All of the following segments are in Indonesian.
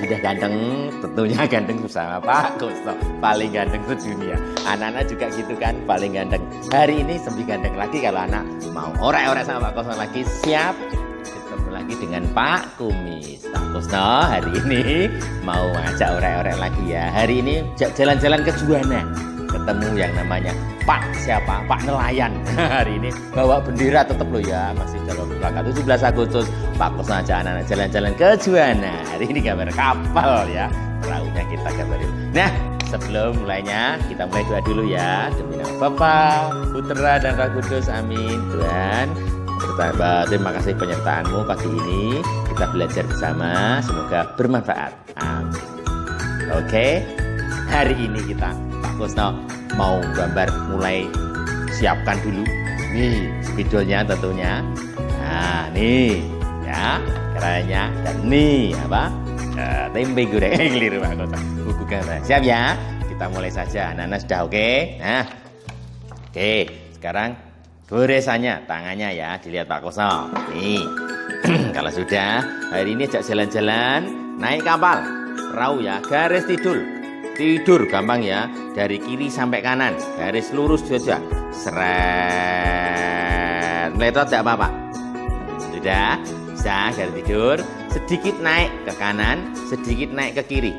sudah ganteng, tentunya ganteng bersama Pak Kusno, paling ganteng sedunia. Anak-anak juga gitu kan, paling ganteng. Hari ini lebih ganteng lagi kalau anak mau orek-orek sama Pak Kusno lagi. Siap ketemu lagi dengan Pak Kumis. Pak Kusno hari ini mau ngajak orek-orek lagi ya. Hari ini jalan-jalan ke Juwana, ketemu yang namanya Pak siapa? Pak Nelayan. Hari ini bawa bendera tetap loh ya, masih dalam plakat 17 Agustus. Pak Kusno ajak anak-anak jalan-jalan ke Juwana. Hari ini gambar kapal ya, perahunya kita gambarin. Nah, sebelum mulainya kita mulai doa dulu ya. Demi nama Bapa, Putra dan Roh Kudus, amin. Tuhan, terima kasih penyertaanmu pagi ini. Kita belajar bersama, semoga bermanfaat. Amin. Oke, hari ini kita Pak Kusno mau gambar, mulai siapkan dulu nih spidolnya tentunya. Nah nih ya caranya, dan nih apa tempe goreng keliru Pak Kusno, buku gambar. Siap ya, kita mulai saja. Anak-anak sudah oke? Nah oke, sekarang goresannya tangannya ya, dilihat Pak Kusno nih. Kalau sudah, hari ini ajak jalan-jalan naik kapal perahu ya, garis tidur gampang ya, dari kiri sampai kanan, garis lurus saja, seret, meletot tidak apa-apa. Sudah bisa garis tidur, sedikit naik ke kanan, sedikit naik ke kiri.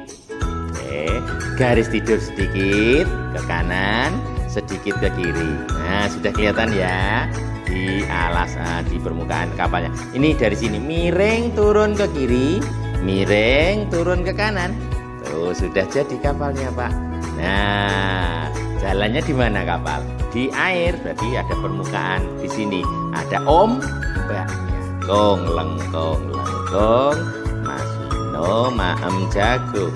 Oke, garis tidur sedikit ke kanan, sedikit ke kiri. Nah sudah kelihatan ya di alas, di permukaan kapalnya. Ini dari sini miring turun ke kiri, miring turun ke kanan. Tuh sudah jadi kapalnya Pak. Nah jalannya di mana kapal? Di air, berarti ada permukaan. Di sini ada ombaknya. Kong leng Mas Vino maem jago.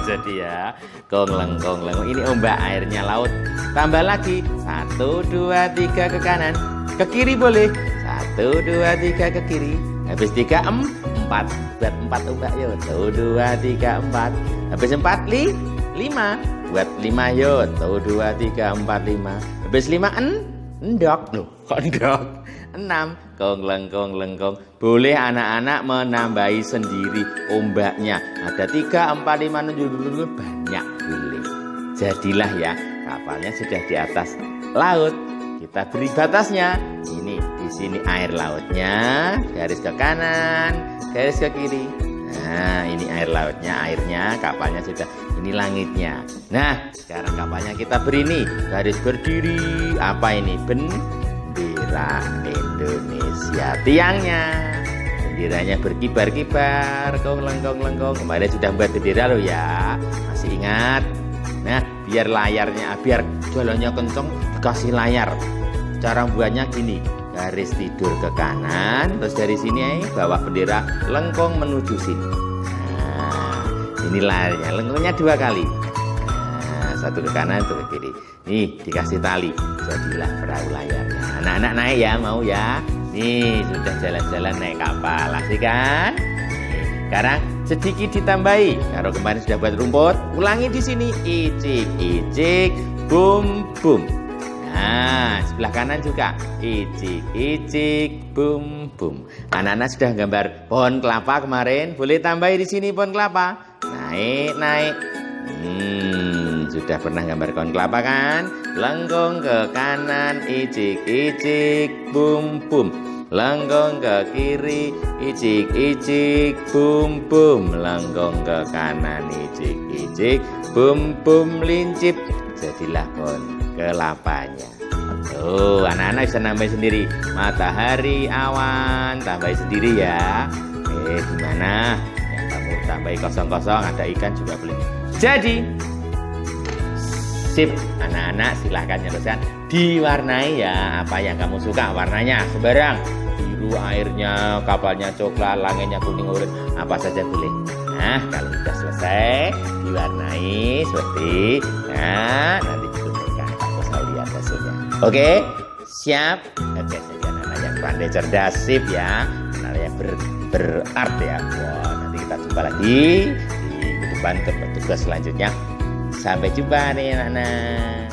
Jadi ya kong leng. Ini ombak airnya laut. Tambah lagi 1, 2, 3 ke kanan, ke kiri boleh. 1, 2, 3 ke kiri. Habis 3, 4. Buat 4 ombak yuk. 1, 2, 3, 4. Habis 4, 5. Buat 5 yuk. 1, 2, 3, 4, 5. Habis 5, endok. Loh, kok endok? 6. Kong leng. Boleh anak-anak menambahi sendiri ombaknya. Ada 3, 4, 5, 6, banyak boleh. Jadilah ya, kapalnya sudah di atas laut. Kita beri batasnya. Ini di sini air lautnya, garis ke kanan, garis ke kiri. Nah, ini air lautnya, airnya, kapalnya sudah. Ini langitnya. Nah, sekarang kapalnya kita beri nih garis berdiri. Apa ini? Bendera Indonesia. Tiangnya, benderanya berkibar-kibar. Kong leng. Kemarin sudah buat bendera loh ya. Masih ingat? Nah, biar layarnya, biar jalannya kenceng, dikasih layar. Cara buatnya gini, garis tidur ke kanan, terus dari sini bawa bendera lengkung menuju sini. Nah, ini layarnya, lengkungnya 2 kali. Nah, 1 ke kanan, 1 ke kiri. Nih, dikasih tali, jadilah perahu layarnya. Anak-anak naik ya, mau ya? Nih, sudah jalan-jalan naik kapal, asik kan? Sekarang sedikit ditambahi. Kalau kemarin sudah buat rumput, ulangi di sini. Icik, bum. Nah, sebelah kanan juga. Icik, bum. Anak-anak sudah gambar pohon kelapa kemarin, boleh tambahi di sini pohon kelapa. Naik. Sudah pernah gambar pohon kelapa kan? Lengkung ke kanan, icik, bum. Lengkung ke kiri, icik, bum. Lengkung ke kanan, icik, bum. Lincip, jadilah pohon kelapanya. Tuh, anak-anak bisa nambahin sendiri. Matahari, awan, tambahin sendiri ya. Gimana? Yang kamu tambahin kosong-kosong, ada ikan juga boleh. Jadi, sip, anak-anak silahkan nyelesaikan. Diwarnai ya, apa yang kamu suka warnanya, sembarang. Biru airnya, kapalnya coklat, langitnya kuning oranye, apa saja boleh. Nah, kalau sudah selesai, diwarnai seperti, nah nanti ditunjukkan Pak Kusno lihat hasilnya. Oke, siap? Oke, jadi anak-anak yang pandai cerdas, sip ya. Anak-anak yang berart ya. Wah, nanti kita jumpa lagi di depan tugas selanjutnya. Sampai jumpa nih anak-anak.